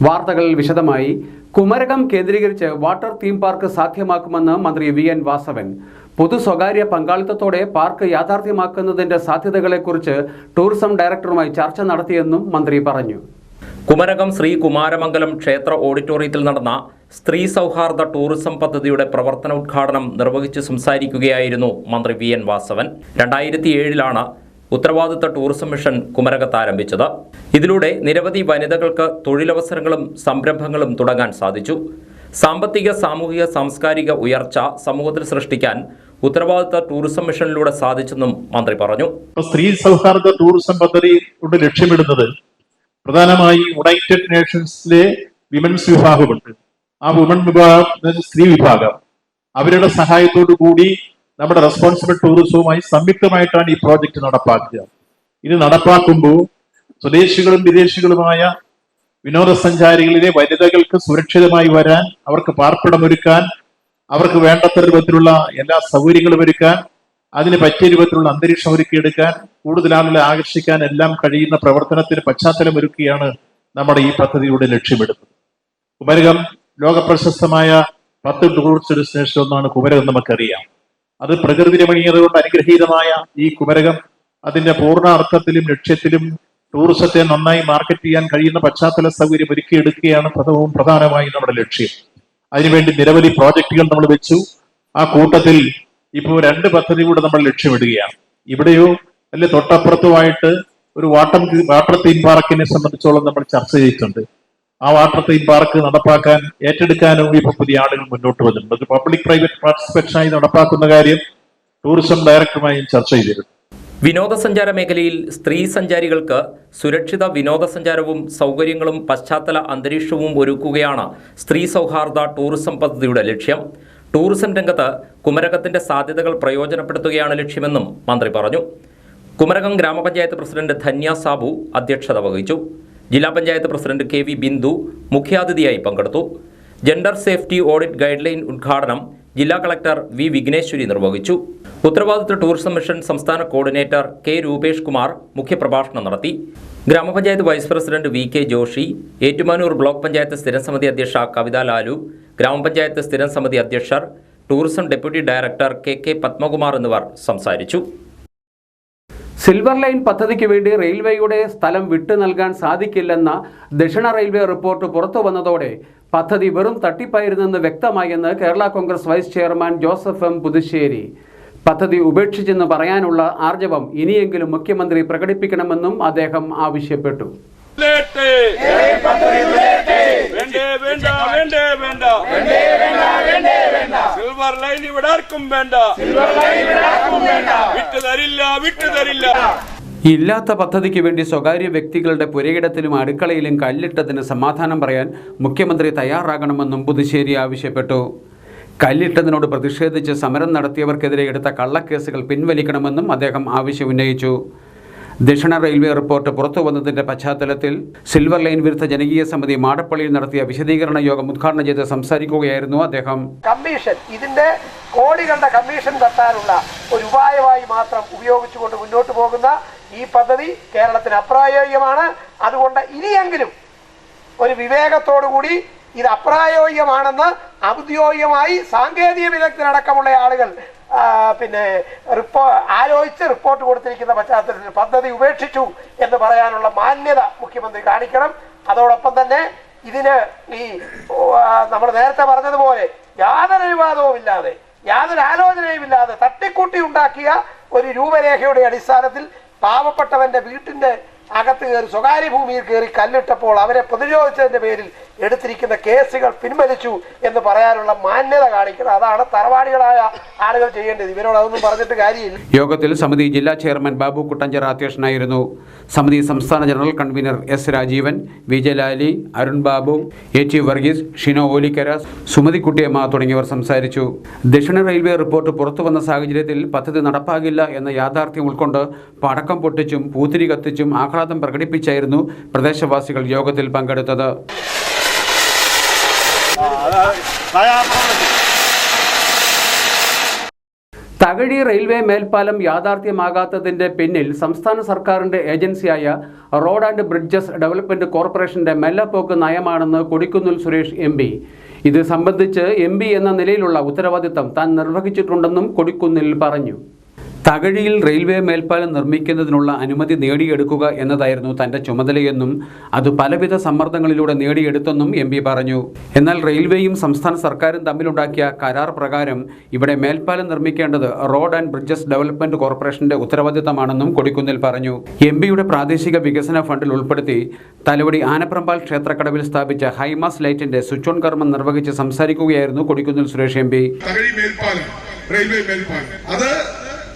വാർത്തകൾ വിശദമായി. കുമരകം കേന്ദ്രീകരിച്ച് വാട്ടർ തീം പാർക്ക് സാധ്യമാക്കുമെന്ന് മന്ത്രി വി.എൻ. വാസവൻ. പൊതു സ്വകാര്യ പങ്കാളിത്തത്തോടെ പാർക്ക് യാഥാർത്ഥ്യമാക്കുന്നതിന്റെ സാധ്യതകളെക്കുറിച്ച് ടൂറിസം ഡയറക്ടറുമായി ചർച്ച നടത്തിയെന്നും മന്ത്രി പറഞ്ഞു. കുമരകം ശ്രീ കുമാരമംഗലം ക്ഷേത്ര ഓഡിറ്റോറിയത്തിൽ നടന്ന സ്ത്രീ സൗഹാർദ്ദ ടൂറിസം പദ്ധതിയുടെ പ്രവർത്തനോദ്ഘാടനം നിർവഹിച്ച് സംസാരിക്കുകയായിരുന്നു മന്ത്രി വി.എൻ. വാസവൻ. 2007 ഉത്തരവാദിത്ത ടൂറിസം മിഷൻ കുമരകത്ത് ആരംഭിച്ചത്. ഇതിലൂടെ നിരവധി വനിതകൾക്ക് തൊഴിലവസരങ്ങളും സംരംഭങ്ങളും തുടങ്ങാൻ സാധിച്ചു. സാമ്പത്തിക, സാമൂഹിക, സാംസ്കാരിക ഉയർച്ച സമൂഹത്തിൽ സൃഷ്ടിക്കാൻ ഉത്തരവാദിത്ത ടൂറിസം മിഷനിലൂടെ സാധിച്ചെന്നും മന്ത്രി പറഞ്ഞു. സ്ത്രീ സൗഹാർദ്ദ ടൂറിസം പദ്ധതി കൊണ്ട് ലക്ഷ്യമിടുന്നത് പ്രധാനമായി യുണൈറ്റഡ് നേഷൻസിലെ വിമൻസ് വിഭാഗമുണ്ട്. ആ വിമൻ വിഭാഗം, സ്ത്രീ വിഭാഗം, അവരുടെ സഹായത്തോടു കൂടി നമ്മുടെ റെസ്പോൺസിബിൾ ടൂറിസവുമായി സംയുക്തമായിട്ടാണ് ഈ പ്രോജക്റ്റ് നടപ്പാക്കുക. ഇത് നടപ്പാക്കുമ്പോൾ സ്വദേശികളും വിദേശികളുമായ വിനോദസഞ്ചാരികളിലെ വനിതകൾക്ക് സുരക്ഷിതമായി വരാൻ, അവർക്ക് പാർപ്പിടമൊരുക്കാൻ, അവർക്ക് വേണ്ടത്ര രൂപത്തിലുള്ള എല്ലാ സൗകര്യങ്ങളും ഒരുക്കാൻ, അതിന് പറ്റിയ രൂപത്തിലുള്ള അന്തരീക്ഷം ഒരുക്കിയെടുക്കാൻ, കൂടുതൽ ആളുകളെ ആകർഷിക്കാൻ എല്ലാം കഴിയുന്ന പ്രവർത്തനത്തിന് പശ്ചാത്തലമൊരുക്കിയാണ് നമ്മുടെ ഈ പദ്ധതിയുടെ ലക്ഷ്യമിടുന്നത്. കുമരകം ലോകപ്രശസ്തമായ 10 ടൂറിസ്റ്റ് ഡെസ്റ്റിനേഷൻ ഒന്നാണ് കുമരകം, നമുക്കറിയാം. അത് പ്രകൃതി രമണീയത കൊണ്ട് അനുഗ്രഹീതമായ ഈ കുമരകം അതിന്റെ പൂർണ്ണ അർത്ഥത്തിലും ലക്ഷ്യത്തിലും ടൂറിസത്തെ നന്നായി മാർക്കറ്റ് ചെയ്യാൻ കഴിയുന്ന പശ്ചാത്തല സൗകര്യം ഒരുക്കിയെടുക്കുകയാണ് പ്രധാനമായും നമ്മുടെ ലക്ഷ്യം. അതിനുവേണ്ടി നിരവധി പ്രോജക്റ്റുകൾ നമ്മൾ വെച്ചു. ആ കൂട്ടത്തിൽ ഇപ്പോൾ 2 പദ്ധതി കൂടെ നമ്മൾ ലക്ഷ്യമിടുകയാണ്. ഇവിടെയോ അല്ലെ തൊട്ടപ്പുറത്തുമായിട്ട് ഒരു വാട്ടർ തീം പാർക്കിനെ സംബന്ധിച്ചോളം നമ്മൾ ചർച്ച ചെയ്തിട്ടുണ്ട്. ആ വാട്ടർ തീം പാർക്ക് നടപ്പാക്കാൻ ഏറ്റെടുക്കാനും ഇപ്പോൾ പുതിയ ആളുകൾ മുന്നോട്ട് വന്നിട്ടുണ്ട്. അത് പബ്ലിക് പ്രൈവറ്റ് പാർട്ടിസിപ്പേഷനായി നടപ്പാക്കുന്ന കാര്യം ടൂറിസം ഡയറക്ടറുമായും ചർച്ച ചെയ്തിട്ടുണ്ട്. വിനോദസഞ്ചാര മേഖലയിൽ സ്ത്രീ സഞ്ചാരികൾക്ക് സുരക്ഷിത വിനോദസഞ്ചാരവും സൗകര്യങ്ങളും പശ്ചാത്തല അന്തരീക്ഷവും ഒരുക്കുകയാണ് സ്ത്രീ സൗഹാർദ്ദ ടൂറിസം പദ്ധതിയുടെ ലക്ഷ്യം. ടൂറിസം രംഗത്ത് കുമരകത്തിന്റെ സാധ്യതകൾ പ്രയോജനപ്പെടുത്തുകയാണ് ലക്ഷ്യമെന്നും മന്ത്രി പറഞ്ഞു. കുമരകം ഗ്രാമപഞ്ചായത്ത് പ്രസിഡന്റ് ധന്യ സാബു അധ്യക്ഷത വഹിച്ചു. ജില്ലാ പഞ്ചായത്ത് പ്രസിഡന്റ് കെ.വി. ബിന്ദു മുഖ്യാതിഥിയായി പങ്കെടുത്തു. Gender safety audit guideline ഉദ്ഘാടനം ജില്ലാ കളക്ടർ വി. വിഘ്നേശ്വരി നിർവഹിച്ചു. ഉത്തരവാദിത്ത ടൂറിസം മിഷൻ സംസ്ഥാന കോർഡിനേറ്റർ കെ. രൂപേഷ് കുമാർ മുഖ്യപ്രഭാഷണം നടത്തി. ഗ്രാമപഞ്ചായത്ത് vice president V. K. Joshi, Ettumanoor block panchayat സ്ഥിരം സമിതി അധ്യക്ഷ കവിത ലാലു, ഗ്രാമപഞ്ചായത്ത് സ്ഥിരം സമിതി അധ്യക്ഷർ, tourism deputy director K. Padmakumar എന്നിവർ സംസാരിച്ചു. സിൽവർ ലൈൻ പദ്ധതിക്ക് വേണ്ടി റെയിൽവേയുടെ സ്ഥലം വിട്ടു നൽകാൻ സാധിക്കില്ലെന്ന ദക്ഷിണ റെയിൽവേ റിപ്പോർട്ട് പുറത്തു വന്നതോടെ പദ്ധതി വെറും തട്ടിപ്പായിരുന്നെന്ന് വ്യക്തമായെന്ന് Kerala Congress vice chairman Joseph M. Puthussery. പദ്ധതി ഉപേക്ഷിച്ചെന്ന് പറയാനുള്ള ആർജവം ഇനിയെങ്കിലും മുഖ്യമന്ത്രി പ്രകടിപ്പിക്കണമെന്നും അദ്ദേഹം ആവശ്യപ്പെട്ടു. സിൽവർ ലൈൻ ഇവിടെ ആർക്കും വേണ്ട. ഇല്ലാത്ത പദ്ധതിക്ക് വേണ്ടി സ്വകാര്യ വ്യക്തികളുടെ പുരയിടത്തിലും അടുക്കളയിലും കല്ലിട്ടതിന് സമാധാനം പറയാൻ മുഖ്യമന്ത്രി തയ്യാറാകണമെന്നും പുതുശ്ശേരി ആവശ്യപ്പെട്ടു. കല്ലിട്ടതിനോട് പ്രതിഷേധിച്ച് സമരം നടത്തിയവർക്കെതിരെ എടുത്ത കള്ളക്കേസുകൾ പിൻവലിക്കണമെന്നും അദ്ദേഹം ആവശ്യമുന്നയിച്ചു. ദക്ഷിണ റെയിൽവേ റിപ്പോർട്ട് പുറത്തു വന്നതിന്റെ പശ്ചാത്തലത്തിൽ സിൽവർ ലൈൻ വിരുദ്ധ ജനകീയ സമിതി മാടപ്പള്ളിയിൽ നടത്തിയ വിശദീകരണ യോഗം ഉദ്ഘാടനം ചെയ്ത് സംസാരിക്കുകയായിരുന്നു അദ്ദേഹം. കമ്മീഷൻ ഇതിന്റെ കോടികളുടെ കമ്മീഷൻ തട്ടാനുള്ള ഒരു ഉപായമായി മാത്രം ഉപയോഗിച്ചുകൊണ്ട് മുന്നോട്ട് പോകുന്ന ഈ പദ്ധതി കേരളത്തിന് അപ്രായോഗികമാണ്. അതുകൊണ്ട് ഇനിയെങ്കിലും ഒരു വിവേകത്തോടുകൂടി ഇത് അപ്രായോഗികമാണെന്ന് ഔദ്യോഗികമായി സാങ്കേതിക വിദഗ്ധരടക്കമുള്ള ആളുകൾ ആലോചിച്ച് റിപ്പോർട്ട് കൊടുത്തിരിക്കുന്ന പശ്ചാത്തലത്തിൽ പദ്ധതി ഉപേക്ഷിച്ചു എന്ന് പറയാനുള്ള മാന്യത മുഖ്യമന്ത്രി കാണിക്കണം. അതോടൊപ്പം തന്നെ ഇതിന് ഈ നമ്മൾ നേരത്തെ പറഞ്ഞതുപോലെ യാതൊരു അനുവാദവുമില്ലാതെ, യാതൊരു ആലോചനയുമില്ലാതെ തട്ടിക്കൂട്ടി ഉണ്ടാക്കിയ ഒരു രൂപരേഖയുടെ അടിസ്ഥാനത്തിൽ പാവപ്പെട്ടവന്റെ വീട്ടിന്റെ അകത്ത് കയറി സ്വകാര്യ ഭൂമിയിൽ കയറി കല്ലിട്ടപ്പോൾ അവരെ പ്രതിരോധിച്ചതിന്റെ പേരിൽ എടുത്തിരിക്കുന്ന കേസുകൾ പിൻവലിച്ചു എന്ന് പറയാനുള്ള മാന്യത കാണിക്കണം. അതാണ് തറവാടികളായ ആളുകൾ ചെയ്യേണ്ടത്. ഇവരോട് അതൊന്നും പറഞ്ഞിട്ട് കാര്യമില്ല. യോഗത്തിൽ സമിതി ജില്ലാ ചെയർമാൻ ബാബു കുട്ടഞ്ചിറ അധ്യക്ഷനായിരുന്നു. സമിതി സംസ്ഥാന general convener S. Rajeevan, Vijayalali, Arun Babu, A T. Varghese, Shino Olikkara, Sumathikuttyamma തുടങ്ങിയവർ സംസാരിച്ചു. ദക്ഷിണ റെയിൽവേ റിപ്പോർട്ട് പുറത്തുവന്ന സാഹചര്യത്തിൽ പദ്ധതി നടപ്പാകില്ല എന്ന യാഥാർത്ഥ്യം ഉൾക്കൊണ്ട് പടക്കം പൊട്ടിച്ചും പൂത്തിരി കത്തിച്ചും ആഹ്ലാദം പ്രകടിപ്പിച്ചായിരുന്നു പ്രദേശവാസികൾ യോഗത്തിൽ പങ്കെടുത്തത്. തകഴി റെയിൽവേ മേൽപ്പാലം യാഥാർത്ഥ്യമാകാത്തതിന്റെ പിന്നിൽ സംസ്ഥാന സർക്കാരിന്റെ ഏജൻസിയായ റോഡ് ആൻഡ് ബ്രിഡ്ജസ് ഡെവലപ്മെന്റ് കോർപ്പറേഷന്റെ മെല്ലപ്പോക്ക് നയമാണെന്ന് കൊടിക്കുന്നിൽ സുരേഷ് MP. ഇത് സംബന്ധിച്ച് MP എന്ന നിലയിലുള്ള ഉത്തരവാദിത്തം താൻ നിർവഹിച്ചിട്ടുണ്ടെന്നും കൊടിക്കുന്നിൽ പറഞ്ഞു. തകഴിയിൽ റെയിൽവേ മേൽപ്പാലം നിർമ്മിക്കുന്നതിനുള്ള അനുമതി നേടിയെടുക്കുക എന്നതായിരുന്നു തൻ്റെ ചുമതലയെന്നും അത് പലവിധ സമ്മർദ്ദങ്ങളിലൂടെ നേടിയെടുത്തെന്നും MP പറഞ്ഞു. എന്നാൽ റെയിൽവേയും സംസ്ഥാന സർക്കാരും തമ്മിലുണ്ടാക്കിയ കരാർ പ്രകാരം ഇവിടെ മേൽപ്പാലം നിർമ്മിക്കേണ്ടത് റോഡ് ആൻഡ് ബ്രിഡ്ജസ് ഡെവലപ്മെന്റ് കോർപ്പറേഷന്റെ ഉത്തരവാദിത്തമാണെന്നും കൊടിക്കുന്നിൽ പറഞ്ഞു. MP-യുടെ പ്രാദേശിക വികസന ഫണ്ടിൽ ഉൾപ്പെടുത്തി തലവടി ആനപ്രമ്പാൽ ക്ഷേത്രക്കടവിൽ സ്ഥാപിച്ച ഹൈമാസ് ലൈറ്റിന്റെ സ്വിച്ച് ഓൺ കർമ്മം നിർവഹിച്ച് സംസാരിക്കുകയായിരുന്നു കൊടിക്കുന്നിൽ സുരേഷ് MP. റെയിൽവേ മേൽപ്പാലം അത്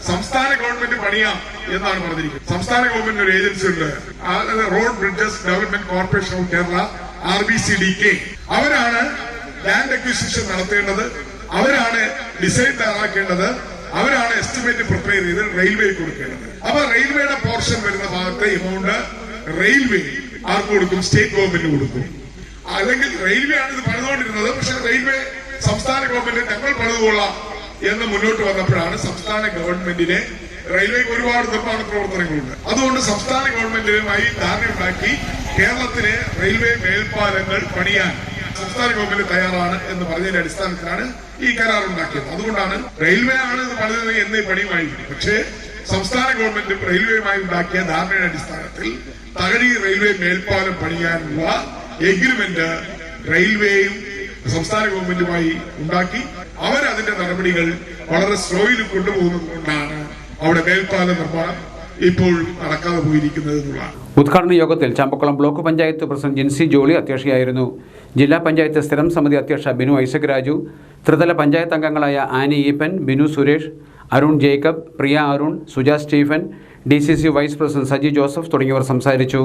സംസ്ഥാന ഗവൺമെന്റ് പണിയാം എന്നാണ് പറഞ്ഞിരിക്കുന്നത്. സംസ്ഥാന ഗവൺമെന്റ് ഒരു ഏജൻസി ഉണ്ട്, road bridges development corporation of Kerala RBCDK. അവരാണ് ലാൻഡ് അക്വിസിഷൻ നടത്തേണ്ടത്, അവരാണ് ഡിസൈൻ തയ്യാറാക്കേണ്ടത്, അവരാണ് എസ്റ്റിമേറ്റ് പ്രിപ്പയർ ചെയ്ത് റെയിൽവേ കൊടുക്കേണ്ടത്. അപ്പൊ റെയിൽവേയുടെ പോർഷൻ വരുന്ന ഭാഗത്തെ എമൗണ്ട് റെയിൽവേ ആർക്ക് കൊടുക്കും? സ്റ്റേറ്റ് ഗവൺമെന്റ് കൊടുക്കും. അല്ലെങ്കിൽ റെയിൽവേ ആണ് ഇത് പണിതുകൊണ്ടിരുന്നത്, പക്ഷെ റെയിൽവേ സംസ്ഥാന ഗവൺമെന്റ് ഞങ്ങൾ പണിതുകൊള്ളാം എന്ന് മുന്നോട്ട് വന്നപ്പോഴാണ് സംസ്ഥാന ഗവൺമെന്റിനെ, റെയിൽവേക്ക് ഒരുപാട് നിർമ്മാണ പ്രവർത്തനങ്ങളുണ്ട്, അതുകൊണ്ട് സംസ്ഥാന ഗവൺമെന്റുമായി ധാരണയുണ്ടാക്കി കേരളത്തിലെ റെയിൽവേ മേൽപ്പാലങ്ങൾ പണിയാൻ സംസ്ഥാന ഗവൺമെന്റ് തയ്യാറാണ് എന്ന് പറഞ്ഞതിന്റെ അടിസ്ഥാനത്തിലാണ് ഈ കരാർ ഉണ്ടാക്കിയത്. അതുകൊണ്ടാണ് റെയിൽവേ ആണ് ഇത് പണിതത് എന്നേ പണിയുമായിരുന്നു. പക്ഷേ സംസ്ഥാന ഗവൺമെന്റ് റെയിൽവേയുമായി ഉണ്ടാക്കിയ ധാരണയുടെ അടിസ്ഥാനത്തിൽ തകഴി റെയിൽവേ മേൽപ്പാലം പണിയാനുള്ള എഗ്രിമെന്റ് റെയിൽവേയും സംസ്ഥാന ഗവൺമെന്റുമായി ഉണ്ടാക്കി അവരതിന്റെ നടപടികൾ വളരെ സ്ലോയിൽ കൊണ്ടുപോകുന്നത് കൊണ്ടാണ് അവിടെ മേൽപ്പാല നിർമ്മാണം ഇപ്പോൾ നടക്കാതെ പോയിരിക്കുന്നത് എന്നുള്ളതാണ്. ഉദ്ഘാടന യോഗത്തിൽ ചമ്പക്കുളം ബ്ലോക്ക് പഞ്ചായത്ത് പ്രസിഡന്റ് ജിൻസി ജോളി അധ്യക്ഷയായിരുന്നു. ജില്ലാ പഞ്ചായത്ത് സ്ഥിരം സമിതി അധ്യക്ഷ ബിനു ഐസക് രാജു, ത്രിതല പഞ്ചായത്ത് അംഗങ്ങളായ Annie Eapen, Binu Suresh, Arun Jacob, Priya Arun, Suja Stephen, DCC vice president Saji Joseph തുടങ്ങിയവർ സംസാരിച്ചു.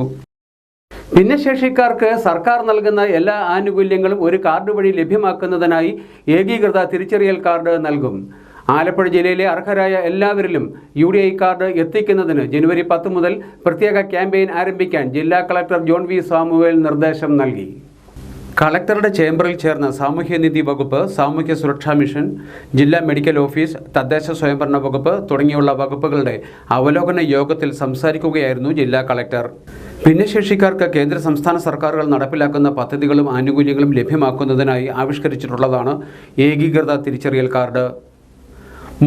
ഭിന്നശേഷിക്കാർക്ക് സർക്കാർ നൽകുന്ന എല്ലാ ആനുകൂല്യങ്ങളും ഒരു കാർഡ് വഴി ലഭ്യമാക്കുന്നതിനായി ഏകീകൃത തിരിച്ചറിയൽ കാർഡ് നൽകും. ആലപ്പുഴ ജില്ലയിലെ അർഹരായ എല്ലാവരിലും UDI കാർഡ് എത്തിക്കുന്നതിന് ജനുവരി 10 മുതൽ പ്രത്യേക ക്യാമ്പയിൻ ആരംഭിക്കാൻ ജില്ലാ കളക്ടർ ജോൺ V. സാമുവേൽ നിർദ്ദേശം നൽകി. കളക്ടറുടെ ചേംബറിൽ ചേർന്ന സാമൂഹ്യനീതി വകുപ്പ്, സാമൂഹ്യ സുരക്ഷാ മിഷൻ, ജില്ലാ മെഡിക്കൽ ഓഫീസ്, തദ്ദേശ സ്വയംഭരണ വകുപ്പ് തുടങ്ങിയുള്ള വകുപ്പുകളുടെ അവലോകന യോഗത്തിൽ സംസാരിക്കുകയായിരുന്നു ജില്ലാ കളക്ടർ. ഭിന്നശേഷിക്കാർക്ക് കേന്ദ്ര സംസ്ഥാന സർക്കാരുകൾ നടപ്പിലാക്കുന്ന പദ്ധതികളും ആനുകൂല്യങ്ങളും ലഭ്യമാക്കുന്നതിനായി ആവിഷ്കരിച്ചിട്ടുള്ളതാണ് ഏകീകൃത തിരിച്ചറിയൽ കാർഡ്.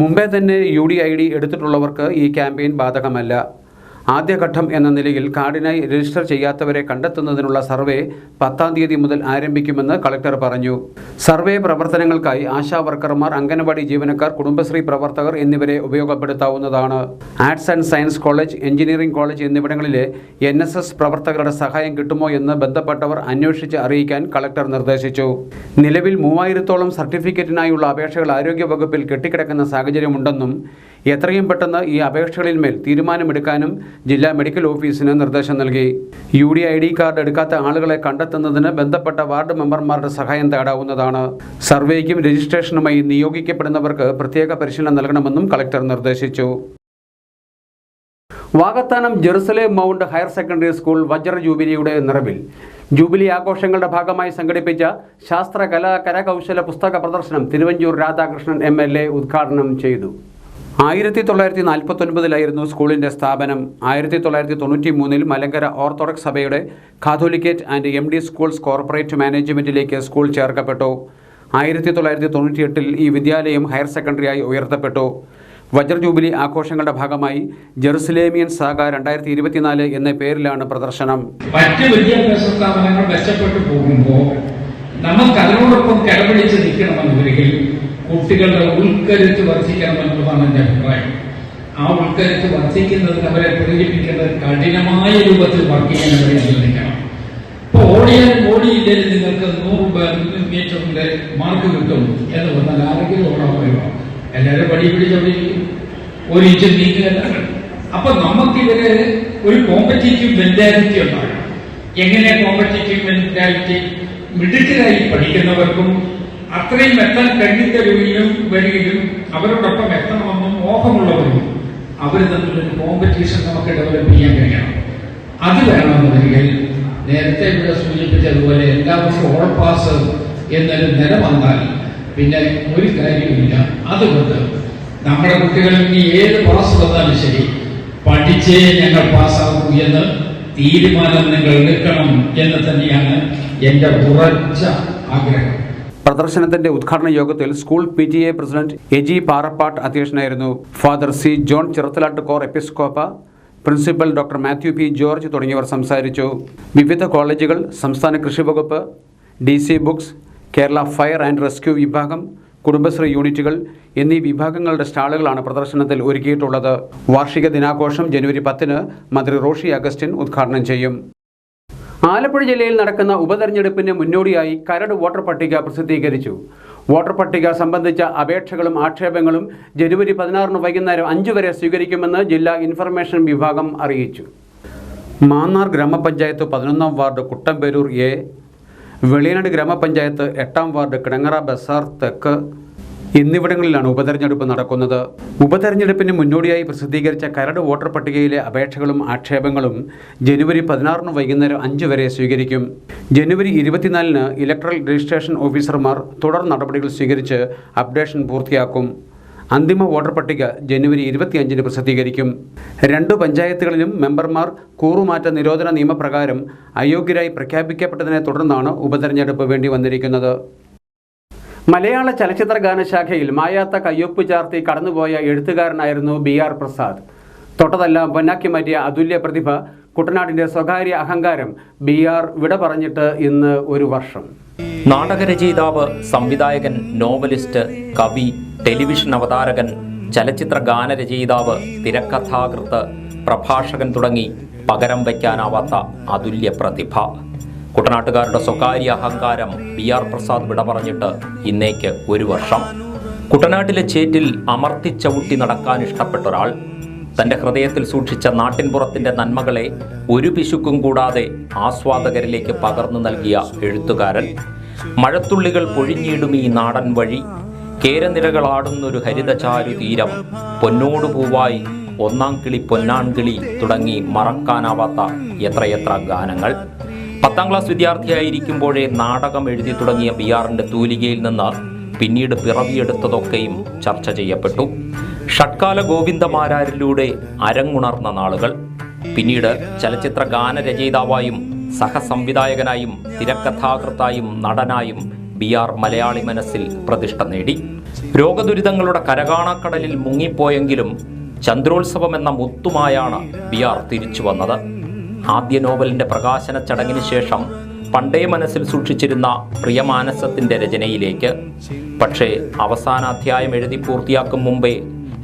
മുമ്പേ തന്നെ UDID എടുത്തിട്ടുള്ളവർക്ക് ഈ ക്യാമ്പയിൻ ബാധകമല്ല. ആദ്യഘട്ടം എന്ന നിലയിൽ കാർഡിനായി രജിസ്റ്റർ ചെയ്യാത്തവരെ കണ്ടെത്തുന്നതിനുള്ള സർവേ 10-ാം തീയതി മുതൽ ആരംഭിക്കുമെന്ന് കളക്ടർ പറഞ്ഞു. സർവേ പ്രവർത്തനങ്ങൾക്കായി ആശാ വർക്കർമാർ, അംഗനവാടി ജീവനക്കാർ, കുടുംബശ്രീ പ്രവർത്തകർ എന്നിവരെ ഉപയോഗപ്പെടുത്താവുന്നതാണ്. Arts and science college, engineering college എന്നിവിടങ്ങളിലെ NSS പ്രവർത്തകരുടെ സഹായം കിട്ടുമോ എന്ന് ബന്ധപ്പെട്ടവർ അന്വേഷിച്ച് അറിയിക്കാൻ കളക്ടർ നിർദ്ദേശിച്ചു. നിലവിൽ 3000-ഓളം സർട്ടിഫിക്കറ്റിനായുള്ള അപേക്ഷകൾ ആരോഗ്യവകുപ്പിൽ കെട്ടിക്കിടക്കുന്ന സാഹചര്യമുണ്ടെന്നും എത്രയും പെട്ടെന്ന് ഈ അപേക്ഷകളിന്മേൽ തീരുമാനമെടുക്കാനും ജില്ലാ മെഡിക്കൽ ഓഫീസിന് നിർദ്ദേശം നൽകി. UDID കാർഡ് എടുക്കാത്ത ആളുകളെ കണ്ടെത്തുന്നതിന് ബന്ധപ്പെട്ട വാർഡ് മെമ്പർമാരുടെ സഹായം തേടാവുന്നതാണ്. സർവേയ്ക്കും രജിസ്ട്രേഷനുമായി നിയോഗിക്കപ്പെടുന്നവർക്ക് പ്രത്യേക പരിശീലനം നൽകണമെന്നും കളക്ടർ നിർദ്ദേശിച്ചു. Vakathanam Jerusalem mount higher secondary school വജ്ര ജൂബിലിയുടെ നിറവിൽ. ജൂബിലി ആഘോഷങ്ങളുടെ ഭാഗമായി സംഘടിപ്പിച്ച ശാസ്ത്ര, കലാ, കരകൗശല പുസ്തക പ്രദർശനം തിരുവഞ്ചൂർ രാധാകൃഷ്ണൻ MLA ഉദ്ഘാടനം ചെയ്തു. 1949 സ്കൂളിൻ്റെ സ്ഥാപനം. 1993 മലങ്കര ഓർത്തഡോക്സ് സഭയുടെ catholicate and MD schools corporate മാനേജ്മെൻറ്റിലേക്ക് സ്കൂൾ ചേർക്കപ്പെട്ടു. 1998 ഈ വിദ്യാലയം ഹയർ സെക്കൻഡറിയായി ഉയർത്തപ്പെട്ടു. വജ്ര ജൂബിലി ആഘോഷങ്ങളുടെ ഭാഗമായി ജെറുസലേമിയൻ സാഗ 2024 എന്ന പേരിലാണ് പ്രദർശനം. മറ്റ് വിദ്യാഭ്യാസ സ്ഥാപനങ്ങൾ മെച്ചപ്പെട്ടു പോകുമ്പോൾ നമുക്ക് അതിനോടൊപ്പം കിടപിടിച്ച് നിൽക്കണമെന്നുണ്ടെങ്കിൽ കുട്ടികളുടെ ഉൾക്കരുത്ത് വർദ്ധിക്കണമെന്നുള്ളതാണ് എൻ്റെ അഭിപ്രായം. ആ ഉൾക്കരുത്ത് വർദ്ധിക്കുന്നതിന് അവരെ പ്രേരിപ്പിക്കുന്നത് കഠിനമായ രൂപത്തിൽ വർക്ക് ചെയ്യാൻ അവരെ അനുവദിക്കണം. ഇപ്പോൾ ഓടിയില്ലെങ്കിൽ നിങ്ങൾക്ക് 100 മീറ്ററിന്റെ മാർക്ക് കിട്ടും എന്ന് പറഞ്ഞാൽ ആരെങ്കിലും ഓടാൻ പറയുമോ? എല്ലാവരും പടി പിടിച്ചോണ്ടിരിക്കും, 1 ഇഞ്ച് നീക്കുകയല്ല. അപ്പൊ നമുക്കിവര് ഒരു കോമ്പറ്റീറ്റീവ് മെന്റാലിറ്റി ഉണ്ടാകണം. എങ്ങനെ കോമ്പറ്റീറ്റീവ് മെന്റാലിറ്റി? മിടുക്കരായി പഠിക്കുന്നവർക്കും അത്രയും എത്താൻ വരികയും അവരോടൊപ്പം എത്തണമെന്നും മോഹമുള്ളവരും അവർ തമ്മിലൊരു കോമ്പറ്റീഷൻ നമുക്ക് ഡെവലപ്പ് ചെയ്യാൻ കഴിയണം. അത് വേണമെന്നുണ്ടെങ്കിൽ നേരത്തെ ഇവിടെ സൂചിപ്പിച്ചതുപോലെ എല്ലാവർക്കും ഓൾ പാസ് എന്നൊരു നില വന്നാൽ പിന്നെ ഒരു കാര്യമില്ല. അതുകൊണ്ട് നമ്മുടെ കുട്ടികൾ ഇനി ഏത് പാസ് വന്നാലും ശരി പഠിച്ചേ ഞങ്ങൾ പാസ്സാകൂ എന്ന് തീരുമാനം നിങ്ങൾ എടുക്കണം എന്ന് തന്നെയാണ് എൻ്റെ ഉറച്ച ആഗ്രഹം. പ്രദർശനത്തിന്റെ ഉദ്ഘാടന യോഗത്തിൽ school PTA president Aji Parappattu അധ്യക്ഷനായിരുന്നു. Father C John Chirathalattu cor episcopa, principal doctor Mathew P George തുടങ്ങിയവർ സംസാരിച്ചു. വിവിധ കോളേജുകൾ, സംസ്ഥാന കൃഷി വകുപ്പ്, DC books, Kerala fire and rescue വിഭാഗം, കുടുംബശ്രീ യൂണിറ്റുകൾ എന്നീ വിഭാഗങ്ങളുടെ സ്റ്റാളുകളാണ് പ്രദർശനത്തിൽ ഒരുക്കിയിട്ടുള്ളത്. വാർഷിക ദിനാഘോഷം ജനുവരി 10-ന് മന്ത്രി റോഷി അഗസ്റ്റിൻ ഉദ്ഘാടനം ചെയ്യും. ആലപ്പുഴ ജില്ലയിൽ നടക്കുന്ന ഉപതെരഞ്ഞെടുപ്പിന് മുന്നോടിയായി കരട് വോട്ടർ പട്ടിക പ്രസിദ്ധീകരിച്ചു. വോട്ടർ പട്ടിക സംബന്ധിച്ച അപേക്ഷകളും ആക്ഷേപങ്ങളും ജനുവരി 16-ന് വൈകുന്നേരം 5 വരെ സ്വീകരിക്കുമെന്ന് ജില്ലാ ഇൻഫർമേഷൻ വിഭാഗം അറിയിച്ചു. മാന്നാർ ഗ്രാമപഞ്ചായത്ത് 11-ാം വാർഡ് കുട്ടമ്പേരൂർ A, വെളിയനാട് ഗ്രാമപഞ്ചായത്ത് 8-ാം വാർഡ് കിടങ്ങറ ബസാർ തെക്ക് എന്നിവിടങ്ങളിലാണ് ഉപതെരഞ്ഞെടുപ്പ് നടക്കുന്നത്. ഉപതെരഞ്ഞെടുപ്പിന് മുന്നോടിയായി പ്രസിദ്ധീകരിച്ച കരട് വോട്ടർ പട്ടികയിലെ അപേക്ഷകളും ആക്ഷേപങ്ങളും ജനുവരി 16-ന് വൈകുന്നേരം 5 വരെ സ്വീകരിക്കും. ജനുവരി 24-ന് ഇലക്ട്രൽ രജിസ്ട്രേഷൻ ഓഫീസർമാർ തുടർ നടപടികൾ സ്വീകരിച്ച് അപ്ഡേഷൻ പൂർത്തിയാക്കും. അന്തിമ വോട്ടർ പട്ടിക ജനുവരി 25-ന് പ്രസിദ്ധീകരിക്കും. 2 പഞ്ചായത്തുകളിലും മെമ്പർമാർ കൂറുമാറ്റ നിരോധന നിയമപ്രകാരം അയോഗ്യരായി പ്രഖ്യാപിക്കപ്പെട്ടതിനെ തുടർന്നാണ് ഉപതെരഞ്ഞെടുപ്പ് വേണ്ടി വന്നിരിക്കുന്നത്. മലയാള ചലച്ചിത്ര ഗാനശാഖയിൽ മായാത്ത കയ്യൊപ്പ് ചാർത്തി കടന്നുപോയ എഴുത്തുകാരനായിരുന്നു BR പ്രസാദ്. തൊട്ടതെല്ലാം പൊന്നാക്കി മാറ്റിയ അതുല്യ പ്രതിഭ, കുട്ടനാടിൻ്റെ സ്വകാര്യ അഹങ്കാരം BR വിട പറഞ്ഞിട്ട് ഇന്ന് 1 വർഷം. നാടകരചയിതാവ്, സംവിധായകൻ, നോവലിസ്റ്റ്, കവി, ടെലിവിഷൻ അവതാരകൻ, ചലച്ചിത്ര ഗാനരചയിതാവ്, തിരക്കഥാകൃത്ത്, പ്രഭാഷകൻ തുടങ്ങി പകരം വയ്ക്കാനാവാത്ത അതുല്യ പ്രതിഭ. കുട്ടനാട്ടുകാരുടെ സ്വകാര്യ അഹങ്കാരം BR പ്രസാദ് വിട പറഞ്ഞിട്ട് ഇന്നേക്ക് 1 വർഷം. കുട്ടനാട്ടിലെ ചേറ്റിൽ അമർത്തിച്ചവിട്ടി നടക്കാൻ ഇഷ്ടപ്പെട്ട ഒരാൾ, തൻ്റെ ഹൃദയത്തിൽ സൂക്ഷിച്ച നാട്ടിൻപുറത്തിൻ്റെ നന്മകളെ ഒരു പിശുക്കും കൂടാതെ ആസ്വാദകരിലേക്ക് പകർന്നു നൽകിയ എഴുത്തുകാരൻ. മഴത്തുള്ളികൾ പൊഴിഞ്ഞിടും ഈ നാടൻ വഴി, കേരനിരകളാടുന്നൊരു ഹരിതചാരു തീരം, പൊന്നോടു പൂവായി, ഒന്നാം കിളി പൊന്നാൺകിളി തുടങ്ങി മറക്കാനാവാത്ത എത്രയെത്ര ഗാനങ്ങൾ. 10ാം ക്ലാസ് വിദ്യാർത്ഥിയായിരിക്കുമ്പോഴേ നാടകം എഴുതി തുടങ്ങിയ BRന്റെ തൂലികയിൽ നിന്ന് പിന്നീട് പിറവിയെടുത്തതൊക്കെയും ചർച്ച ചെയ്യപ്പെട്ടു. ഷഡ്കാല ഗോവിന്ദമാരാരിലൂടെ അരങ്ങുണർന്ന നാളുകൾ. പിന്നീട് ചലച്ചിത്ര ഗാനരചയിതാവായും സഹസംവിധായകനായും തിരക്കഥാകൃത്തായും നടനായും BR മലയാളി മനസ്സിൽ പ്രതിഷ്ഠ നേടി. രോഗദുരിതങ്ങളുടെ കരകാണക്കടലിൽ മുങ്ങിപ്പോയെങ്കിലും ചന്ദ്രോത്സവം എന്ന മുത്തുമായാണ് BR തിരിച്ചു വന്നത്. ആദ്യ നോവലിൻ്റെ പ്രകാശന ചടങ്ങിന് ശേഷം പണ്ടേ മനസ്സിൽ സൂക്ഷിച്ചിരുന്ന പ്രിയമാനസത്തിൻ്റെ രചനയിലേക്ക്. പക്ഷേ അവസാന അധ്യായം എഴുതി പൂർത്തിയാക്കും മുമ്പേ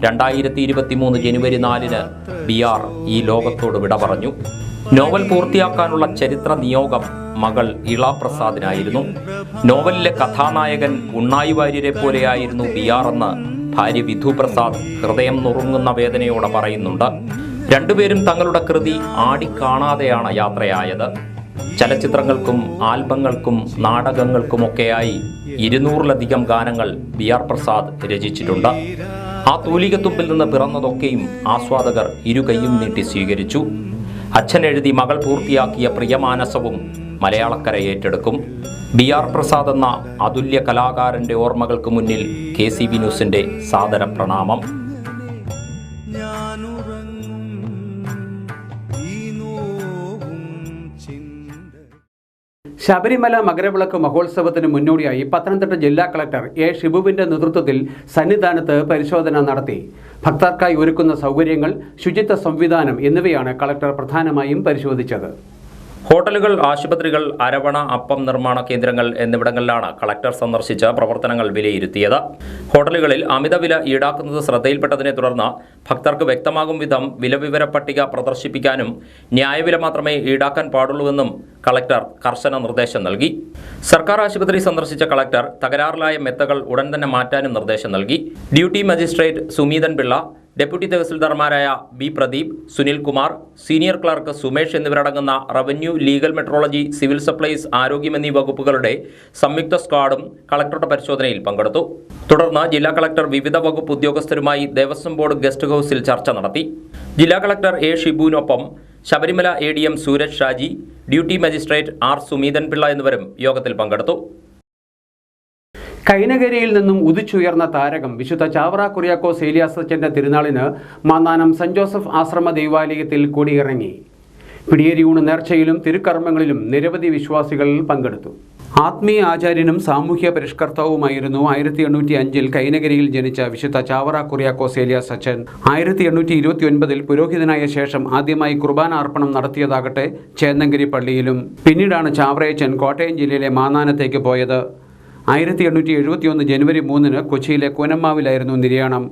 2023 ജനുവരി 4-ന് BR ഈ ലോകത്തോട് വിട പറഞ്ഞു. നോവൽ പൂർത്തിയാക്കാനുള്ള ചരിത്ര നിയോഗം മകൾ ഇള പ്രസാദിനായിരുന്നു. നോവലിലെ കഥാനായകൻ ഉണ്ണായി വാര്യരെ പോലെയായിരുന്നു BR എന്ന് ഭാര്യ വിധു പ്രസാദ് ഹൃദയം നുറുങ്ങുന്ന വേദനയോടെ പറയുന്നുണ്ട്. രണ്ടുപേരും തങ്ങളുടെ കൃതി ആടിക്കാണാതെയാണ് യാത്രയായത്. ചലച്ചിത്രങ്ങൾക്കും ആൽബങ്ങൾക്കും നാടകങ്ങൾക്കുമൊക്കെയായി 200-ലധികം ഗാനങ്ങൾ BR പ്രസാദ് രചിച്ചിട്ടുണ്ട്. ആ തൂലികത്തുമ്പിൽ നിന്ന് പിറന്നതൊക്കെയും ആസ്വാദകർ ഇരുകൈയും നീട്ടി സ്വീകരിച്ചു. അച്ഛൻ എഴുതി മകൾ പൂർത്തിയാക്കിയ പ്രിയമാനസവും മലയാളക്കര ഏറ്റെടുക്കും. BR പ്രസാദ് എന്ന അതുല്യ കലാകാരൻ്റെ ഓർമ്മകൾക്ക് മുന്നിൽ KCB ന്യൂസിൻ്റെ സാദര പ്രണാമം. ശബരിമല മകരവിളക്ക് മഹോത്സവത്തിന് മുന്നോടിയായി പത്തനംതിട്ട ജില്ലാ കളക്ടർ A. ഷിബുവിൻ്റെ നേതൃത്വത്തിൽ സന്നിധാനത്ത് പരിശോധന നടത്തി. ഭക്തർക്കായി ഒരുക്കുന്ന സൗകര്യങ്ങൾ, ശുചിത്വ സംവിധാനം എന്നിവയാണ് കളക്ടർ പ്രധാനമായും പരിശോധിച്ചത്. ഹോട്ടലുകൾ, ആശുപത്രികൾ, അരവണ, അപ്പം നിർമ്മാണ കേന്ദ്രങ്ങൾ എന്നിവിടങ്ങളിലാണ് കളക്ടർ സന്ദർശിച്ച് പ്രവർത്തനങ്ങൾ വിലയിരുത്തിയത്. ഹോട്ടലുകളിൽ അമിത വില ഈടാക്കുന്നത് ശ്രദ്ധയിൽപ്പെട്ടതിനെ തുടർന്ന് ഭക്തർക്ക് വ്യക്തമാകും വിധം വിലവിവര പട്ടിക പ്രദർശിപ്പിക്കാനും ന്യായവില മാത്രമേ ഈടാക്കാൻ പാടുള്ളൂവെന്നും കളക്ടർ കർശന നിർദ്ദേശം നൽകി. സർക്കാർ ആശുപത്രി സന്ദർശിച്ച കളക്ടർ തകരാറിലായ മെത്തകൾ ഉടൻ തന്നെ മാറ്റാനും നിർദ്ദേശം നൽകി. Duty magistrate Sumeethan Pillai, deputy തഹസിൽദാർമാരായ B. Pradeep, Sunil Kumar, senior clerk Sumesh എന്നിവരടങ്ങുന്ന revenue, legal metrology, civil supplies, ആരോഗ്യം എന്നീ വകുപ്പുകളുടെ സംയുക്ത സ്ക്വാഡും കളക്ടറുടെ പരിശോധനയിൽ പങ്കെടുത്തു. തുടർന്ന് ജില്ലാ കളക്ടർ വിവിധ വകുപ്പ് ഉദ്യോഗസ്ഥരുമായി ദേവസ്വം ബോർഡ് ഗസ്റ്റ് ഹൌസിൽ ചർച്ച നടത്തി. ജില്ലാ കളക്ടർ A. ഷിബുവിനൊപ്പം Sabarimala ADM Sooraj Shaji, duty magistrate R. Sumeethan Pillai എന്നിവരും യോഗത്തിൽ പങ്കെടുത്തു. കൈനകരിയിൽ നിന്നും ഉദിച്ചുയർന്ന താരകം വിശുദ്ധ ചാവറ കുര്യാക്കോസ് ഏലിയാസ് അച്ചൻ്റെ തിരുനാളിന് മാന്നാനം സെന്റ് ജോസഫ് ആശ്രമ ദൈവാലയത്തിൽ കൊടിയിറങ്ങി. പിടിയേരിയൂണ് നേർച്ചയിലും തിരുക്കർമ്മങ്ങളിലും നിരവധി വിശ്വാസികൾ പങ്കെടുത്തു. ആത്മീയ ആചാര്യനും സാമൂഹ്യ പരിഷ്കർത്താവുമായിരുന്നു 1805 കൈനകരിയിൽ ജനിച്ച വിശുദ്ധ ചാവറ കുര്യാക്കോസ് ഏലിയാസ് അച്ചൻ. 1829 പുരോഹിതനായ ശേഷം ആദ്യമായി കുർബാന അർപ്പണം നടത്തിയതാകട്ടെ ചേന്നങ്കരി പള്ളിയിലും. പിന്നീടാണ് ചാവറയച്ചൻ കോട്ടയം ജില്ലയിലെ മാന്നാനത്തേക്ക് പോയത്. 1871 ജനുവരി 3 കൊച്ചിയിലെ കൂനമ്മാവിലായിരുന്നു നിര്യാണം.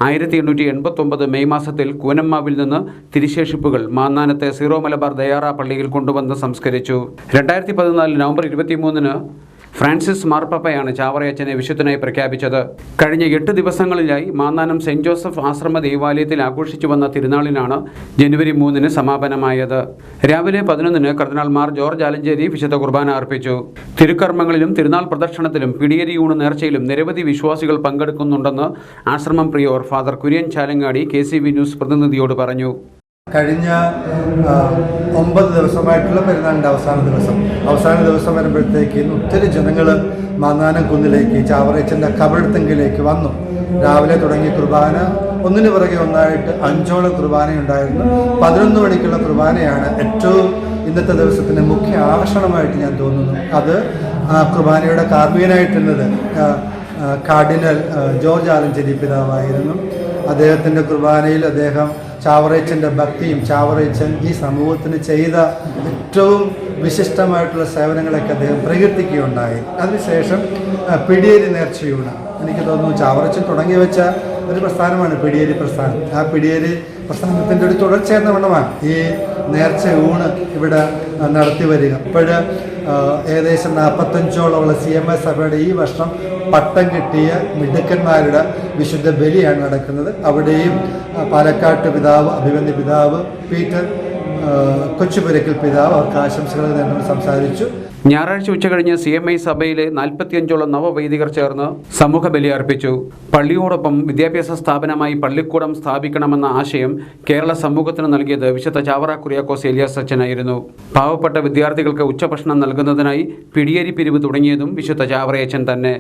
1889 മെയ് മാസത്തിൽ കൂനമ്മാവിൽ നിന്ന് തിരുശേഷിപ്പുകൾ മാന്നാനത്തെ സീറോ മലബാർ ദയാറ പള്ളിയിൽ കൊണ്ടുവന്ന് സംസ്കരിച്ചു. 2014 നവംബർ 23 ഫ്രാൻസിസ് മാർപ്പാപ്പയാണ് ചാവറയച്ചനെ വിശുദ്ധനായി പ്രഖ്യാപിച്ചത്. കഴിഞ്ഞ 8 ദിവസങ്ങളിലായി മാന്നാനം സെന്റ് ജോസഫ് ആശ്രമ ദൈവാലയത്തിൽ ആഘോഷിച്ചു വന്ന തിരുനാളിനാണ് ജനുവരി 3 സമാപനമായത്. രാവിലെ 11 കർദിനാൾ മാർ ജോർജ് ആലഞ്ചേരി വിശുദ്ധ കുർബാന അർപ്പിച്ചു. തിരുക്കർമ്മങ്ങളിലും തിരുനാൾ പ്രദക്ഷിണത്തിലും പിടിയേരിയൂണ് നേർച്ചയിലും നിരവധി വിശ്വാസികൾ പങ്കെടുക്കുന്നുണ്ടെന്ന് ആശ്രമം prior father Kurian Chalangadi KCV news പ്രതിനിധിയോട് പറഞ്ഞു. കഴിഞ്ഞ 9 ദിവസമായിട്ടുള്ള പെരുന്നാളിൻ്റെ അവസാന ദിവസം വരുമ്പോഴത്തേക്ക് ഒത്തിരി ജനങ്ങൾ മാന്നാനം കുന്നിലേക്ക് ചാവറയച്ചൻ്റെ കബറടത്തെങ്കിലേക്ക് വന്നു. രാവിലെ തുടങ്ങിയ കുർബാന ഒന്നിനു പുറകെ ഒന്നായിട്ട് 5ഓളം കുർബാനയുണ്ടായിരുന്നു. 11 മണിക്കുള്ള കുർബാനയാണ് ഏറ്റവും ഇന്നത്തെ ദിവസത്തിൻ്റെ മുഖ്യ ആകർഷണമായിട്ട് ഞാൻ തോന്നുന്നു. അത് കുർബാനയുടെ കാർമ്മികനായിട്ടുള്ളത് കാർഡിനൽ ജോർജ് ആലഞ്ചേരി പിതാവായിരുന്നു. അദ്ദേഹത്തിൻ്റെ കുർബാനയിൽ അദ്ദേഹം ചാവറയച്ചൻ്റെ ഭക്തിയും ചാവറയച്ചൻ ഈ സമൂഹത്തിന് ചെയ്ത ഏറ്റവും വിശിഷ്ടമായിട്ടുള്ള സേവനങ്ങളൊക്കെ അദ്ദേഹം പ്രകീർത്തിക്കുകയുണ്ടായി. അതിനുശേഷം പിടിയേരി നേർച്ചയൂണ്, എനിക്ക് തോന്നുന്നു ചാവറയച്ചൻ തുടങ്ങി വെച്ച ഒരു പ്രസ്ഥാനമാണ് പിടിയേരി പ്രസ്ഥാനം. ആ പിടിയേരി പ്രസ്ഥാനത്തിൻ്റെ ഒരു തുടർച്ചയെന്ന വണ്ണമാണ് ഈ നേർച്ച ഊണ് ഇവിടെ നടത്തി വരിക. ഇപ്പോൾ ഏകദേശം 45ഓളമുള്ള CMS സഭയുടെ ഈ വർഷം പട്ടം കിട്ടിയ മിടുക്കന്മാരുടെ വിശുദ്ധ ബലിയാണ് നടക്കുന്നത്. അവിടെയും പാലക്കാട്ട് പിതാവ്, അഭിമന്യ പിതാവ് പീറ്റർ കൊച്ചുപുരക്കൽ പിതാവ് അവർക്ക് ആശംസകൾ നേർന്ന് സംസാരിച്ചു. ഞായറാഴ്ച ഉച്ചകഴിഞ്ഞ് CMI സഭയിലെ 45ഓളം നവവൈദികർ ചേർന്ന് സമൂഹ ബലി അർപ്പിച്ചു. പള്ളിയോടൊപ്പം വിദ്യാഭ്യാസ സ്ഥാപനമായി പള്ളിക്കൂടം സ്ഥാപിക്കണമെന്ന ആശയം കേരള സമൂഹത്തിന് നൽകിയത് വിശുദ്ധ ചാവറ കുര്യാക്കോസ് ഏലിയാസ് അച്ചനായിരുന്നു. പാവപ്പെട്ട വിദ്യാർത്ഥികൾക്ക് ഉച്ചഭക്ഷണം നൽകുന്നതിനായി പിടിയേരി പിരിവ് തുടങ്ങിയതും വിശുദ്ധ ചാവറയച്ചൻ തന്നെ.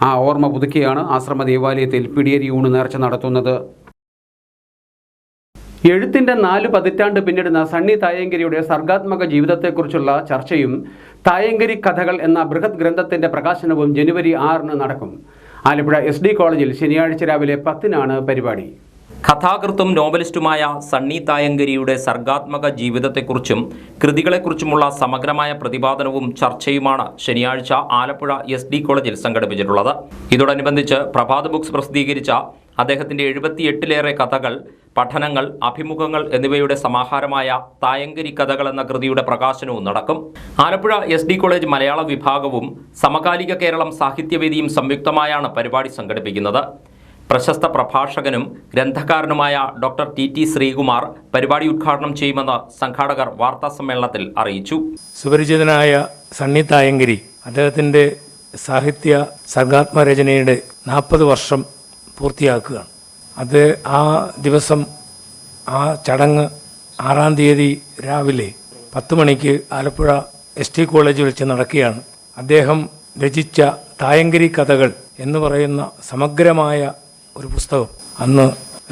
ആ ഓർമ്മ പുതുക്കിയാണ് ആശ്രമ ദേവാലയത്തിൽ പിടിയേരിയൂണ് നേർച്ച നടത്തുന്നത്. എഴുത്തിൻ്റെ 4 പതിറ്റാണ്ട് പിന്നിടുന്ന സണ്ണി തായങ്കരിയുടെ സർഗാത്മക ജീവിതത്തെക്കുറിച്ചുള്ള ചർച്ചയും തായങ്കരി കഥകൾ എന്ന ബൃഹത് ഗ്രന്ഥത്തിൻ്റെ പ്രകാശനവും ജനുവരി 6 നടക്കും. ആലപ്പുഴ SD കോളേജിൽ ശനിയാഴ്ച രാവിലെ 10 പരിപാടി. കഥാകൃത്തും നോവലിസ്റ്റുമായ സണ്ണി തായങ്കരിയുടെ സർഗാത്മക ജീവിതത്തെക്കുറിച്ചും കൃതികളെക്കുറിച്ചുമുള്ള സമഗ്രമായ പ്രതിപാദനവും ചർച്ചയുമാണ് ശനിയാഴ്ച ആലപ്പുഴ SD കോളേജിൽ സംഘടിപ്പിച്ചിട്ടുള്ളത്. ഇതോടനുബന്ധിച്ച് പ്രഭാത ബുക്സ് പ്രസിദ്ധീകരിച്ച അദ്ദേഹത്തിൻ്റെ 78ലേറെ കഥകൾ, പഠനങ്ങൾ, അഭിമുഖങ്ങൾ എന്നിവയുടെ സമാഹാരമായ തായങ്കരി കഥകൾ എന്ന കൃതിയുടെ പ്രകാശനവും നടക്കും. ആലപ്പുഴ SD കോളേജ് മലയാള വിഭാഗവും സമകാലിക കേരളം സാഹിത്യവേദിയും സംയുക്തമായാണ് പരിപാടി സംഘടിപ്പിക്കുന്നത്. പ്രശസ്ത പ്രഭാഷകനും ഗ്രന്ഥകാരനുമായ ഡോക്ടർ TT ശ്രീകുമാർ പരിപാടി ഉദ്ഘാടനം ചെയ്യുമെന്ന് സംഘാടകർ വാർത്താസമ്മേളനത്തിൽ അറിയിച്ചു. സുപരിചിതനായ സണ്ണി തായങ്കരി അദ്ദേഹത്തിൻ്റെ സാഹിത്യ സർഗാത്മരചനയുടെ 40 വർഷം പൂർത്തിയാക്കുകയാണ്. അത് ആ ദിവസം ആ ചടങ്ങ് 6-ാം തീയതി രാവിലെ 10 മണിക്ക് ആലപ്പുഴ SD കോളേജിൽ വെച്ച് നടക്കുകയാണ്. അദ്ദേഹം രചിച്ച തായങ്കരി കഥകൾ എന്ന് പറയുന്ന സമഗ്രമായ ഒരു പുസ്തകം അന്ന്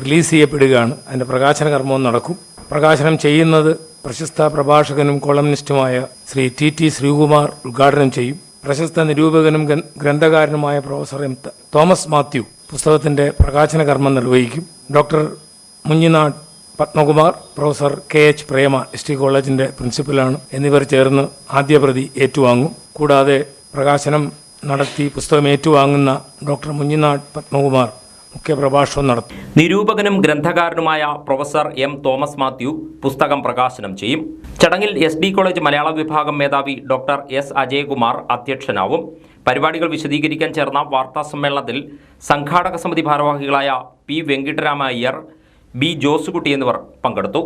റിലീസ് ചെയ്യപ്പെടുകയാണ്. അതിൻ്റെ പ്രകാശന കർമ്മവും നടക്കും. പ്രകാശനം ചെയ്യുന്നത് പ്രശസ്ത പ്രഭാഷകനും കോളംനിസ്റ്റുമായ ശ്രീ TT ശ്രീകുമാർ ഉദ്ഘാടനം ചെയ്യും. പ്രശസ്ത നിരൂപകനും ഗ്രന്ഥകാരനുമായ പ്രൊഫസർ M. തോമസ് മാത്യു പുസ്തകത്തിൻ്റെ പ്രകാശന കർമ്മം നിർവഹിക്കും. Doctor Munjinad Padmakumar, professor KH പ്രേമ SD കോളേജിൻ്റെ പ്രിൻസിപ്പലാണ് എന്നിവർ ചേർന്ന് ആദ്യ പ്രതി ഏറ്റുവാങ്ങും. കൂടാതെ പ്രകാശനം നടത്തി പുസ്തകം ഏറ്റുവാങ്ങുന്ന ഡോക്ടർ മുഞ്ഞിനാട് പത്മകുമാർ മുഖ്യപ്രഭാഷണം നടത്തും. നിരൂപകനും ഗ്രന്ഥകാരനുമായ പ്രൊഫസർ M. തോമസ് മാത്യു പുസ്തകം പ്രകാശനം ചെയ്യും. ചടങ്ങിൽ SD കോളേജ് മലയാള വിഭാഗം മേധാവി ഡോക്ടർ S. അജയകുമാർ അധ്യക്ഷനാവും. പരിപാടികൾ വിശദീകരിക്കാൻ ചേർന്ന വാർത്താസമ്മേളനത്തിൽ സംഘാടക സമിതി ഭാരവാഹികളായ P. വെങ്കിട്ടരാമ അയ്യർ, B. ജോസുകുട്ടി എന്നിവർ പങ്കെടുത്തു.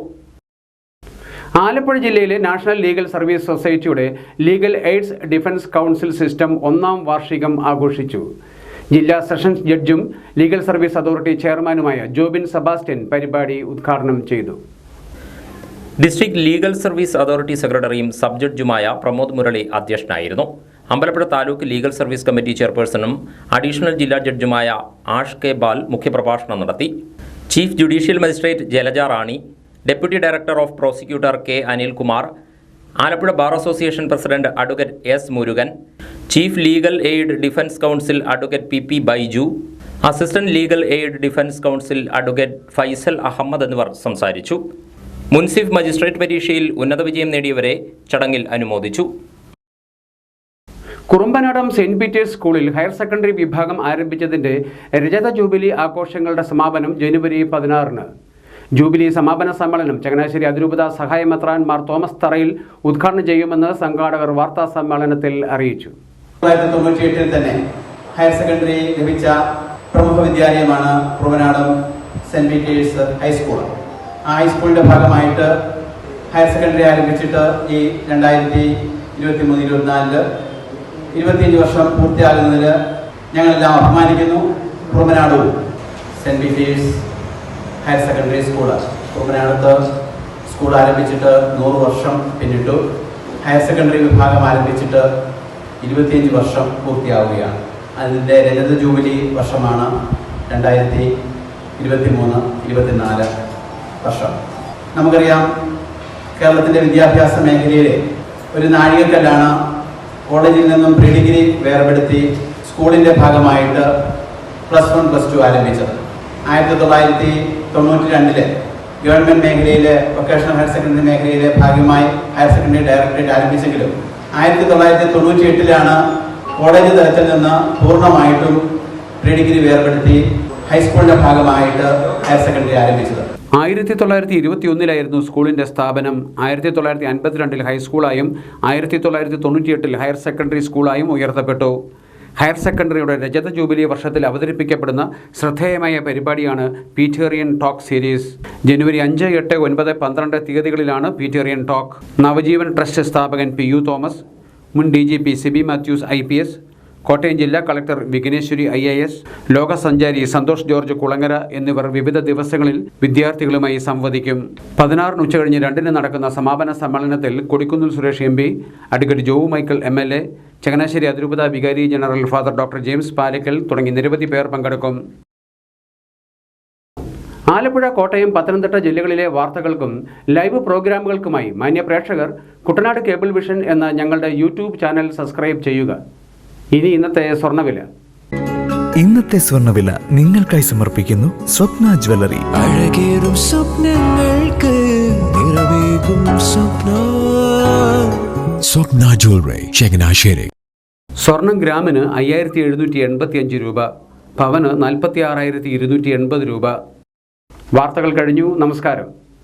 ആലപ്പുഴ ജില്ലയിലെ നാഷണൽ ലീഗൽ സർവീസ് സൊസൈറ്റിയുടെ legal aids defence counsel system 1-ാം വാർഷികം ആഘോഷിച്ചു. ജില്ലാ സെഷൻസ് ജഡ്ജും ലീഗൽ സർവീസ് അതോറിറ്റി ചെയർമാനുമായ ജോബിൻ സെബാസ്റ്റ്യൻ പരിപാടി ഉദ്ഘാടനം ചെയ്തു. ഡിസ്ട്രിക്ട് ലീഗൽ സർവീസ് അതോറിറ്റി സെക്രട്ടറിയും സബ് ജഡ്ജുമായ പ്രമോദ് മുരളി അധ്യക്ഷനായിരുന്നു. Ambalappuzha taluk legal service committee ചെയർപേഴ്സണും അഡീഷണൽ ജില്ലാ ജഡ്ജുമായ ആഷ് കെ ബാൽ മുഖ്യപ്രഭാഷണം നടത്തി. Chief judicial magistrate Jalaja Rani, deputy director of prosecutor K Anilkumar, Alappuzha bar association president advocate S Murugan, chief legal aid defence counsel advocate P Baiju, assistant legal aid defence counsel advocate Faisal Ahmed എന്നിവർ സംസാരിച്ചു. മുൻസിഫ് magistrate പരീക്ഷയിൽ ഉന്നത വിജയം നേടിയവരെ ചടങ്ങിൽ അനുമോദിച്ചു. കുറുമ്പനാടം സെന്റ് പീറ്റേഴ്സ് സ്കൂളിൽ ഹയർ സെക്കൻഡറി വിഭാഗം ആരംഭിച്ചതിന്റെ രജത ജൂബിലി ആഘോഷങ്ങളുടെ സമാപനം ജനുവരി 16-ന്. ജൂബിലി സമാപന സമ്മേളനം ചങ്ങനാശ്ശേരി അതിരൂപത സഹായമെത്രാൻ മാർ തോമസ് തറയിൽ ഉദ്ഘാടനം ചെയ്യുമെന്ന് സംഘാടകർ വാർത്താ സമ്മേളനത്തിൽ അറിയിച്ചു. 1998 തന്നെ ഹയർ സെക്കൻഡറി ലഭിച്ച പ്രമുഖ വിദ്യാലയമാണ് കുറുമ്പനാടം സെന്റ് പീറ്റേഴ്സ് ഹൈസ്കൂൾ. ആ ഹൈസ്കൂളിന്റെ ഭാഗമായിട്ട് ഹയർ സെക്കൻഡറി ആരംഭിച്ചിട്ട് ഈ 2023-24 25 വർഷം പൂർത്തിയാകുന്നതിൽ ഞങ്ങളെല്ലാം അഭിമാനിക്കുന്നു. കുറുമ്പനാടവും saint Peter's higher secondary school കുറുമ്പനാടത്ത് സ്കൂൾ ആരംഭിച്ചിട്ട് 100 വർഷം പിന്നിട്ടു. ഹയർ സെക്കൻഡറി വിഭാഗം ആരംഭിച്ചിട്ട് 25 വർഷം പൂർത്തിയാവുകയാണ്. അതിൻ്റെ രജത ജൂബിലി വർഷമാണ് 2023-24 വർഷം. നമുക്കറിയാം, കേരളത്തിൻ്റെ വിദ്യാഭ്യാസ മേഖലയിലെ ഒരു നാഴികക്കല്ലാണ് കോളേജിൽ നിന്നും പ്രീ ഡിഗ്രി വേർപെടുത്തി സ്കൂളിൻ്റെ ഭാഗമായിട്ട് +1 +2 ആരംഭിച്ചത്. 1992 ഗവൺമെൻറ് മേഖലയിലെ വൊക്കേഷണൽ ഹയർ സെക്കൻഡറി മേഖലയിലെ ഭാഗമായി ഹയർ സെക്കൻഡറി ഡയറക്ടറേറ്റ് ആരംഭിച്ചെങ്കിലും 1998 കോളേജ് തലത്തിൽ നിന്ന് പൂർണ്ണമായിട്ടും പ്രീ ഡിഗ്രി വേർപെടുത്തി ഹൈസ്കൂളിൻ്റെ ഭാഗമായിട്ട് ഹയർ സെക്കൻഡറി ആരംഭിച്ചത്. 1921 സ്കൂളിന്റെ സ്ഥാപനം. 1952 ഹൈസ്കൂളായും 1998 ഹയർ സെക്കൻഡറി സ്കൂളായും ഉയർത്തപ്പെട്ടു. ഹയർ സെക്കൻഡറിയുടെ രജത ജൂബിലി വർഷത്തിൽ അവതരിപ്പിക്കപ്പെടുന്ന ശ്രദ്ധേയമായ പരിപാടിയാണ് പീറ്റേറിയൻ ടോക്ക് സീരീസ്. ജനുവരി 5, 8, 9, 12 തീയതികളിലാണ് പീറ്റേറിയൻ ടോക്ക്. നവജീവൻ ട്രസ്റ്റ് സ്ഥാപകൻ PU തോമസ്, മുൻ DGP സിബി മാത്യൂസ് IPS, കോട്ടയം ജില്ലാ കളക്ടർ വിഘ്നേശ്വരി IAS, ലോകസഞ്ചാരി സന്തോഷ് ജോർജ് കുളങ്ങര എന്നിവർ വിവിധ ദിവസങ്ങളിൽ വിദ്യാർത്ഥികളുമായി സംവദിക്കും. 16 ഉച്ചകഴിഞ്ഞ് 2 നടക്കുന്ന സമാപന സമ്മേളനത്തിൽ Kodikunnil Suresh MP, advocate Job Michael MLA, Changanassery അതിരൂപത വികാരി general father doctor James Palakkal തുടങ്ങി നിരവധി പേർ പങ്കെടുക്കും. ആലപ്പുഴ, കോട്ടയം, പത്തനംതിട്ട ജില്ലകളിലെ വാർത്തകൾക്കും ലൈവ് പ്രോഗ്രാമുകൾക്കുമായി മാന്യ പ്രേക്ഷകർ കുട്ടനാട് കേബിൾ വിഷൻ എന്ന ഞങ്ങളുടെ യൂട്യൂബ് ചാനൽ സബ്സ്ക്രൈബ് ചെയ്യുക. ഇനി ഇന്നത്തെ സ്വർണ്ണവില. ഇന്നത്തെ സ്വർണ്ണവില നിങ്ങൾക്കായി സമർപ്പിക്കുന്നു സ്വപ്ന ജ്വല്ലറി. അഴകേറും സ്വപ്നങ്ങൾക്ക് നിറവേകും സ്വപ്ന ജ്വല്ലറി, ചങ്ങനാശ്ശേരി. സ്വർണം ഗ്രാമിന് 5785 രൂപ, പവന് 46,280 രൂപ. വാർത്തകൾ കഴിഞ്ഞു. നമസ്കാരം.